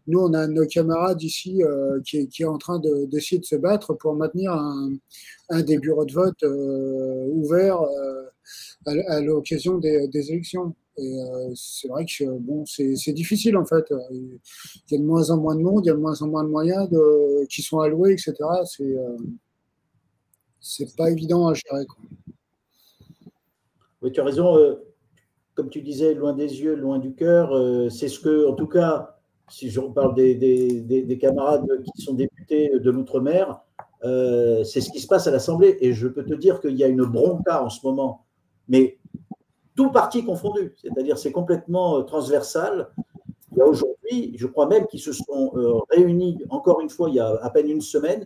nous, on a nos camarades ici qui est en train d'essayer de se battre pour maintenir un des bureaux de vote ouverts à l'occasion des élections. Et c'est vrai que bon, c'est difficile en fait. Il y a de moins en moins de monde, il y a de moins en moins de moyens qui sont alloués, etc. C'est pas évident à gérer, quoi. Oui, tu as raison. Comme tu disais, loin des yeux, loin du cœur, c'est ce que, en tout cas, si je parle des camarades qui sont députés de l'Outre-mer, c'est ce qui se passe à l'Assemblée. Et je peux te dire qu'il y a une bronca en ce moment, mais tout parti confondu, c'est-à-dire c'est complètement transversal. Il y a aujourd'hui, je crois même qu'ils se sont réunis encore une fois il y a à peine une semaine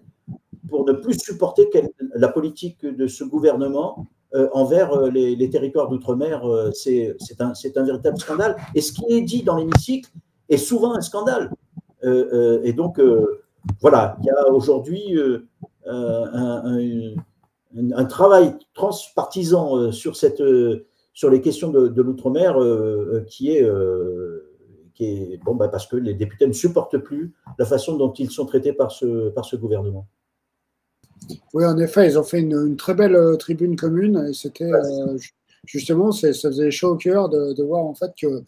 pour ne plus supporter la politique de ce gouvernement envers les territoires d'outre-mer. C'est un véritable scandale. Et ce qui est dit dans l'hémicycle est souvent un scandale. Et donc, voilà, il y a aujourd'hui un travail transpartisan sur les questions de l'outre-mer qui est bon, parce que les députés ne supportent plus la façon dont ils sont traités par ce gouvernement. Oui, en effet, ils ont fait une très belle tribune commune et c'était justement, ça faisait chaud au cœur de voir en fait que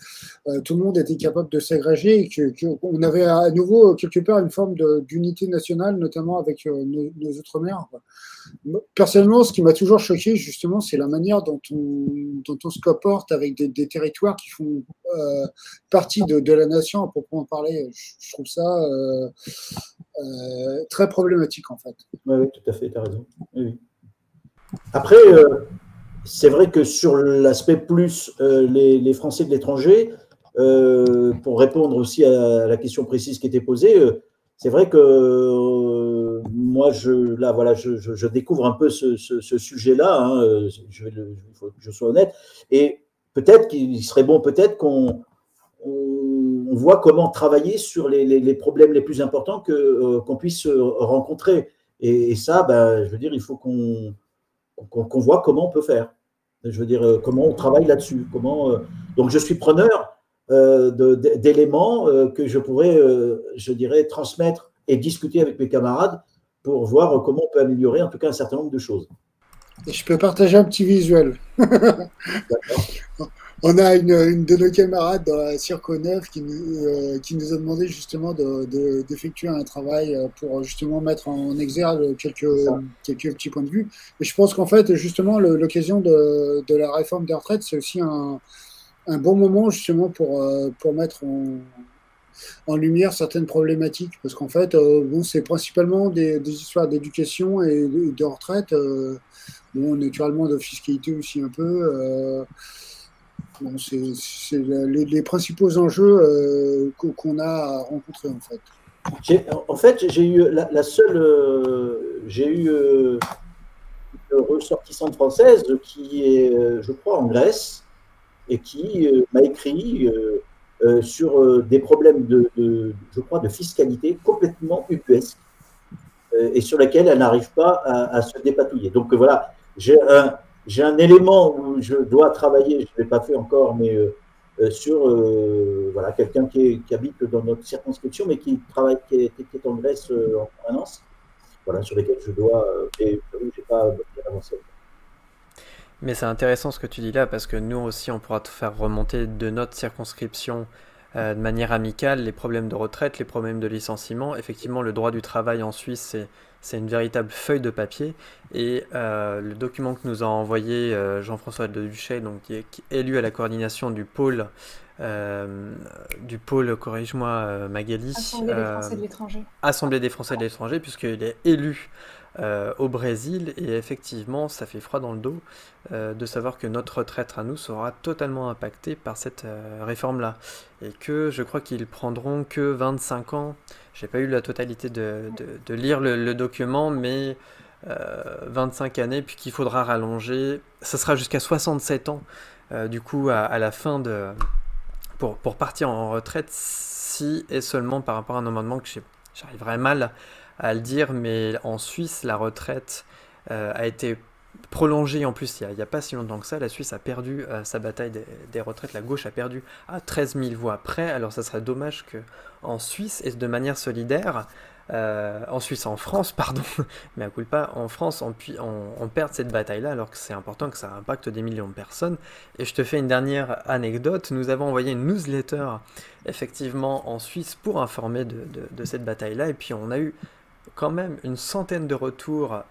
tout le monde était capable de s'agréger et qu'on avait à nouveau quelque part une forme d'unité nationale, notamment avec nos Outre-mer. Personnellement, ce qui m'a toujours choqué, justement, c'est la manière dont on se comporte avec des territoires qui font partie de la nation, à proprement parler. Je trouve ça très problématique, en fait. Oui, tout à fait, tu as raison. Oui. Après, c'est vrai que sur l'aspect plus les Français de l'étranger, pour répondre aussi à la question précise qui était posée, c'est vrai que moi, je découvre un peu ce sujet-là, hein, il faut que je sois honnête, et peut-être qu'il serait bon qu'on voit comment travailler sur les problèmes les plus importants qu'on puisse rencontrer. Et ça, je veux dire, il faut qu'on voit comment on peut faire. Je veux dire, comment on travaille là-dessus. Donc, je suis preneur d'éléments que je pourrais, je dirais, transmettre et discuter avec mes camarades pour voir comment on peut améliorer, en tout cas, un certain nombre de choses. Et je peux partager un petit visuel. On a une de nos camarades dans la Circo 9 qui nous a demandé justement d'effectuer un travail pour justement mettre en exergue quelques petits points de vue. Et je pense qu'en fait, justement, l'occasion de la réforme des retraites, c'est aussi un bon moment justement pour mettre en lumière certaines problématiques. Parce qu'en fait, bon, c'est principalement des histoires d'éducation et de retraite, bon, naturellement de fiscalité aussi un peu. Bon, c'est les principaux enjeux qu'on a à rencontrer en fait. J'ai eu j'ai eu une ressortissante française qui est, je crois, en Grèce et qui m'a écrit sur des problèmes je crois, de fiscalité complètement ubuesques et sur lesquels elle n'arrive pas à se dépatouiller. Donc voilà, j'ai un élément où je dois travailler, je ne l'ai pas fait encore, mais sur voilà, quelqu'un qui habite dans notre circonscription, mais qui est en Grèce en permanence. voilà, sur lesquels je dois, et je n'ai pas bien avancé. Mais c'est intéressant ce que tu dis là, parce que nous aussi, on pourra te faire remonter de notre circonscription de manière amicale les problèmes de retraite, les problèmes de licenciement. Effectivement, le droit du travail en Suisse, c'est une véritable feuille de papier. Et le document que nous a envoyé Jean-François de Duchet, donc, qui est élu à la coordination du pôle, corrige-moi Magali, Assemblée des Français de l'étranger. Assemblée des Français de l'étranger, puisqu'il est élu au Brésil, et effectivement ça fait froid dans le dos de savoir que notre retraite à nous sera totalement impactée par cette réforme-là, et que je crois qu'ils prendront que 25 ans. J'ai pas eu la totalité de lire le document, mais 25 années, puis qu'il faudra rallonger, ça sera jusqu'à 67 ans du coup à la fin pour partir en retraite, si et seulement par rapport à un amendement que j'arriverai mal à le dire, mais en Suisse, la retraite a été prolongée. En plus, il n'y a pas si longtemps que ça, la Suisse a perdu sa bataille des retraites. La gauche a perdu à 13 000 voix près. Alors ça serait dommage qu'en Suisse, et de manière solidaire, en Suisse, en France, pardon, mais à culpa, en France, on perd cette bataille-là, alors que c'est important, que ça impacte des millions de personnes. Et je te fais une dernière anecdote. Nous avons envoyé une newsletter, effectivement, en Suisse pour informer de cette bataille-là, et puis on a eu quand même une centaine de retours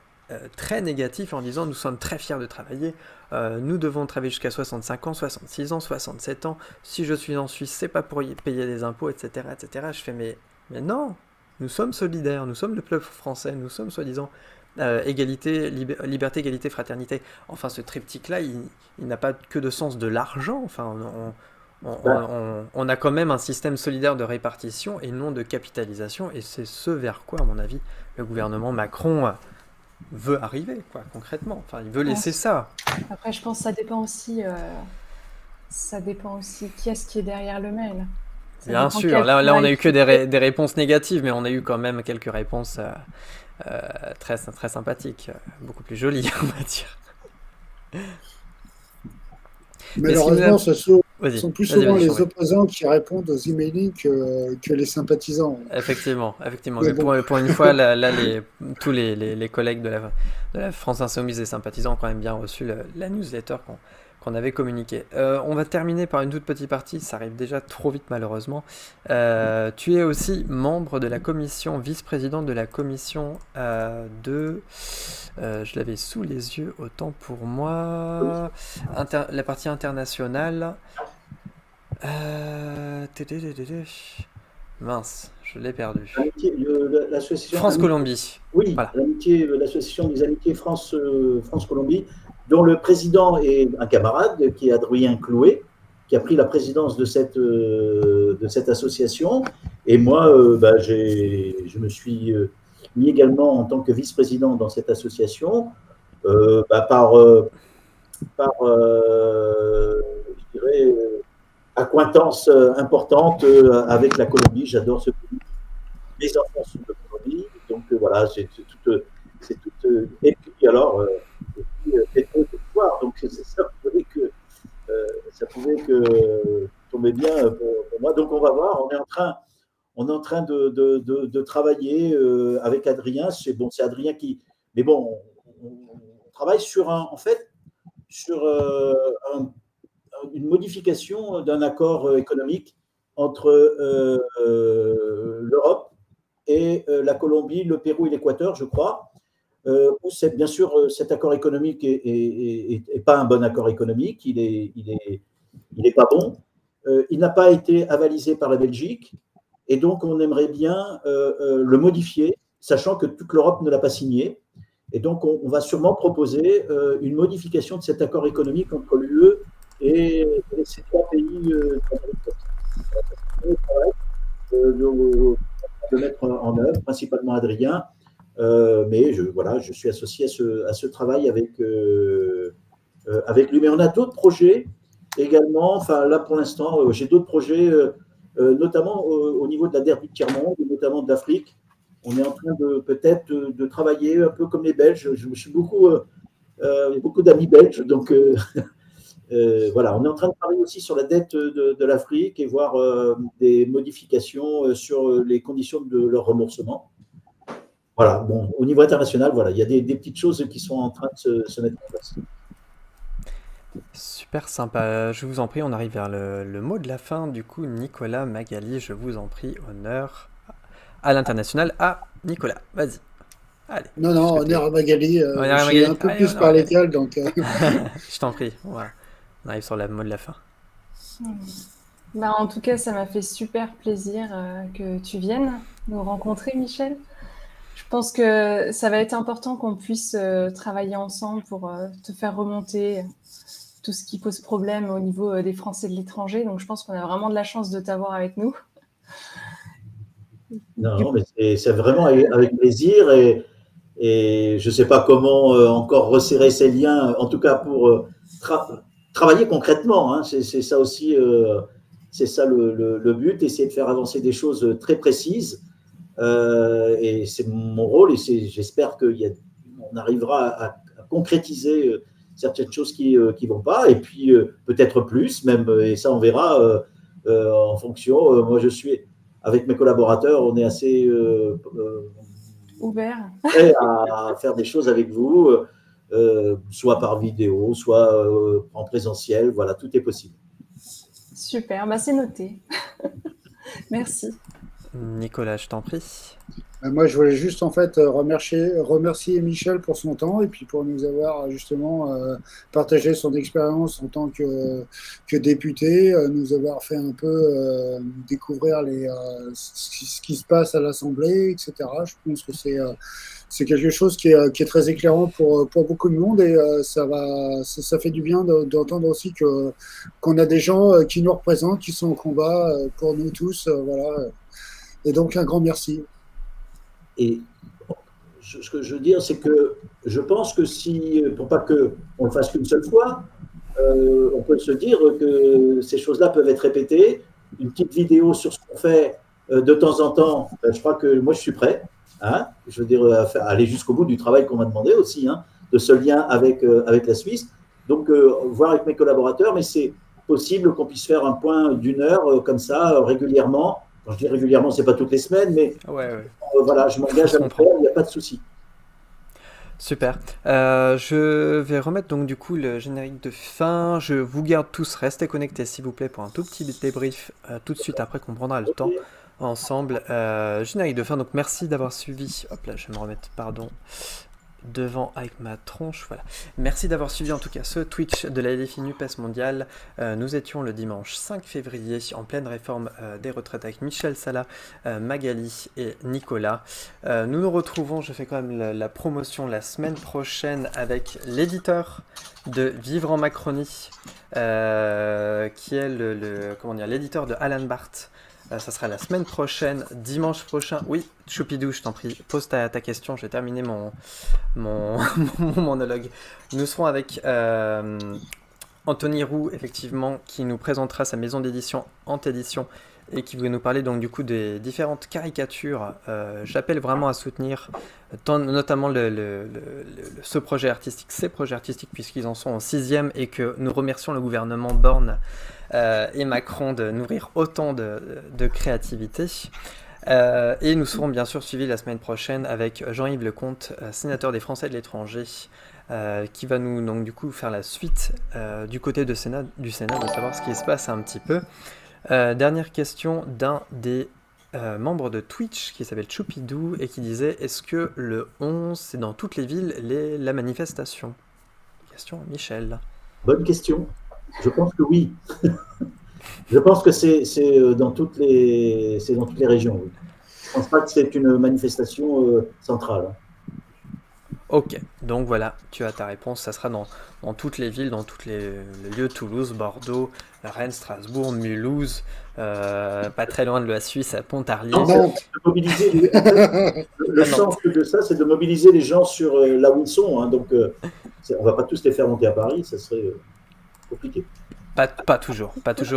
très négatifs en disant « Nous sommes très fiers de travailler, nous devons travailler jusqu'à 65 ans, 66 ans, 67 ans, si je suis en Suisse, c'est pas pour y payer des impôts, etc. etc. » Je fais mais non, nous sommes solidaires, nous sommes le peuple français, nous sommes soi-disant égalité, liberté, égalité, fraternité. Enfin, ce triptyque-là, il n'a pas que de sens de l'argent. Enfin, on a quand même un système solidaire de répartition et non de capitalisation, et c'est ce vers quoi, à mon avis, le gouvernement Macron veut arriver, quoi, concrètement. Enfin, il veut laisser ça. Après, je pense que ça dépend aussi qui est-ce qui est derrière le mail. Bien sûr, là on a eu que des réponses négatives, mais on a eu quand même quelques réponses très, très sympathiques, beaucoup plus jolies, on va dire. Malheureusement, ce sont plus souvent les opposants qui répondent aux emailing que les sympathisants. Effectivement. Mais pour une fois, tous les collègues de la France Insoumise et sympathisants ont quand même bien reçu la newsletter qu'on avait communiquée. On va terminer par une toute petite partie, ça arrive déjà trop vite malheureusement. Tu es aussi membre de la commission, vice-présidente de la commission je l'avais sous les yeux, autant pour moi, la partie internationale. Mince, je l'ai perdu. L'association France-Colombie. Oui, voilà. L'association des amitiés France-Colombie, dont le président est un camarade qui est Adrien Clouet, qui a pris la présidence de cette association. Et moi, je me suis mis également en tant que vice-président dans cette association, par je dirais, accointance importante avec la Colombie. J'adore ce pays. Mes enfants sont de Colombie, donc voilà, c'est tout. Et puis alors, donc ça pouvait que tomber bien pour moi. Donc on va voir, on est en train de travailler avec Adrien. C'est Adrien qui. Mais bon, on travaille sur une modification d'un accord économique entre l'Europe et la Colombie, le Pérou et l'Équateur, je crois, où bien sûr cet accord économique est pas un bon accord économique, il est pas bon, il n'a pas été avalisé par la Belgique, et donc on aimerait bien le modifier, sachant que toute l'Europe ne l'a pas signé, et donc on va sûrement proposer une modification de cet accord économique entre l'UE et ces trois pays de mettre en œuvre, principalement Adrien, mais je suis associé à ce travail avec lui. Mais on a d'autres projets également. Enfin, là, pour l'instant, j'ai d'autres projets, notamment au niveau de la derby de tiers-monde, notamment de l'Afrique. On est en train peut-être de travailler un peu comme les Belges. Je me suis beaucoup d'amis belges, donc voilà, on est en train de travailler aussi sur la dette de l'Afrique et voir des modifications sur les conditions de leur remboursement. voilà, bon, au niveau international, voilà, il y a des petites choses qui sont en train de se mettre en place. Super sympa. Je vous en prie, on arrive vers le mot de la fin. Du coup, Nicolas, Magali, je vous en prie, honneur à l'international. Ah, Nicolas, vas-y. Allez. Non, honneur à Magali. J'ai un peu plus parlé qu'elle, donc... Je t'en prie, voilà. On arrive sur le mot de la fin. Bah, en tout cas, ça m'a fait super plaisir que tu viennes nous rencontrer, Michel. Je pense que ça va être important qu'on puisse travailler ensemble pour te faire remonter tout ce qui pose problème au niveau des Français de l'étranger. Donc, je pense qu'on a vraiment de la chance de t'avoir avec nous. Non, mais c'est vraiment avec plaisir et je ne sais pas comment encore resserrer ces liens, en tout cas pour travailler concrètement. Hein. C'est ça aussi, c'est ça le but, essayer de faire avancer des choses très précises. Et c'est mon rôle et j'espère qu'on arrivera à concrétiser certaines choses qui ne vont pas et puis peut-être plus même, et ça on verra en fonction. Moi je suis, avec mes collaborateurs, on est assez ouvert à faire des choses avec vous, soit par vidéo, soit en présentiel, voilà, tout est possible. Super, bah c'est noté. Merci. Nicolas, je t'en prie. Moi, je voulais juste en fait remercier Michel pour son temps et puis pour nous avoir justement partagé son expérience en tant que député, nous avoir fait un peu découvrir ce qui se passe à l'Assemblée, etc. Je pense que c'est quelque chose qui est très éclairant pour beaucoup de monde et ça fait du bien d'entendre aussi qu'on a des gens qui nous représentent, qui sont au combat pour nous tous, voilà. Et donc un grand merci. Et ce que je veux dire, c'est que je pense que pour pas qu'on le fasse qu'une seule fois, on peut se dire que ces choses-là peuvent être répétées. Une petite vidéo sur ce qu'on fait de temps en temps, je crois que moi je suis prêt. Hein, je veux dire, à aller jusqu'au bout du travail qu'on m'a demandé aussi, hein, de ce lien avec la Suisse. Donc, voir avec mes collaborateurs, mais c'est possible qu'on puisse faire un point d'1 heure comme ça, régulièrement. Quand je dis régulièrement, c'est pas toutes les semaines, mais voilà, je m'engage à le faire, il n'y a pas de souci. Super. Je vais remettre donc du coup le générique de fin. Je vous garde tous, restez connectés s'il vous plaît pour un tout petit débrief tout de suite après qu'on prendra le temps ensemble. Générique de fin, donc merci d'avoir suivi. Hop là, je vais me remettre, pardon, devant avec ma tronche, voilà. Merci d'avoir suivi en tout cas ce Twitch de la LFI NUPES mondiale. Nous étions le dimanche 5 février en pleine réforme des retraites avec Michel Salah, Magali et Nicolas. Nous nous retrouvons, je fais quand même la promotion la semaine prochaine avec l'éditeur de Vivre en Macronie, qui est l'éditeur de Alan Barth. Ça sera la semaine prochaine, dimanche prochain. Oui, Choupidou, je t'en prie, pose ta question, je vais terminer mon monologue. Nous serons avec Anthony Roux, effectivement, qui nous présentera sa maison d'édition Antédition et qui va nous parler donc du coup des différentes caricatures. J'appelle vraiment à soutenir notamment ces projets artistiques, puisqu'ils en sont en 6e et que nous remercions le gouvernement Borne et Macron de nourrir autant de créativité. Et nous serons bien sûr suivis la semaine prochaine avec Jean-Yves Lecomte, sénateur des Français de l'étranger, qui va nous donc du coup faire la suite du côté du Sénat, de savoir ce qui se passe un petit peu. Dernière question d'un des membres de Twitch qui s'appelle Choupidou et qui disait: est-ce que le 11 c'est dans toutes les villes la manifestation? Question à Michel. Bonne question. Je pense que oui. Je pense que c'est dans toutes les régions. Oui. Je ne pense pas que c'est une manifestation centrale. Ok, donc voilà, tu as ta réponse. Ça sera dans toutes les villes, dans tous les lieux: Toulouse, Bordeaux, Rennes, Strasbourg, Mulhouse, pas très loin de la Suisse, à Pontarlier. Le sens de ça, c'est de mobiliser les gens sur là où ils sont. Hein, donc, on ne va pas tous les faire monter à Paris, ça serait compliqué. Pas toujours,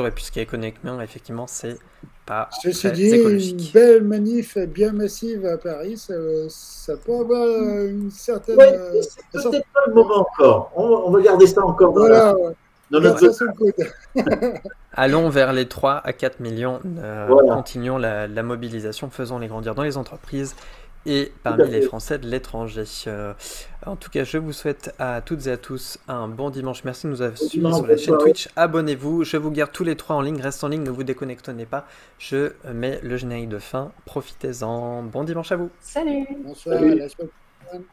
et puis ce qui est économiquement, effectivement, c'est pas Ceci dit, écologique. Une belle manif bien massive à Paris, ça peut avoir une certaine... Oui, c'est peut-être pas le moment encore. On va garder ça encore dans notre... Allons vers les 3 à 4 millions, voilà. Continuons la mobilisation, faisons-les grandir dans les entreprises et parmi les Français de l'étranger. En tout cas, je vous souhaite à toutes et à tous un bon dimanche. Merci de nous avoir suivis sur la chaîne Twitch. Abonnez-vous. Je vous garde tous les 3 en ligne. Restez en ligne, ne vous déconnectez pas. Je mets le générique de fin. Profitez-en. Bon dimanche à vous. Salut. Bonsoir. À la semaine prochaine.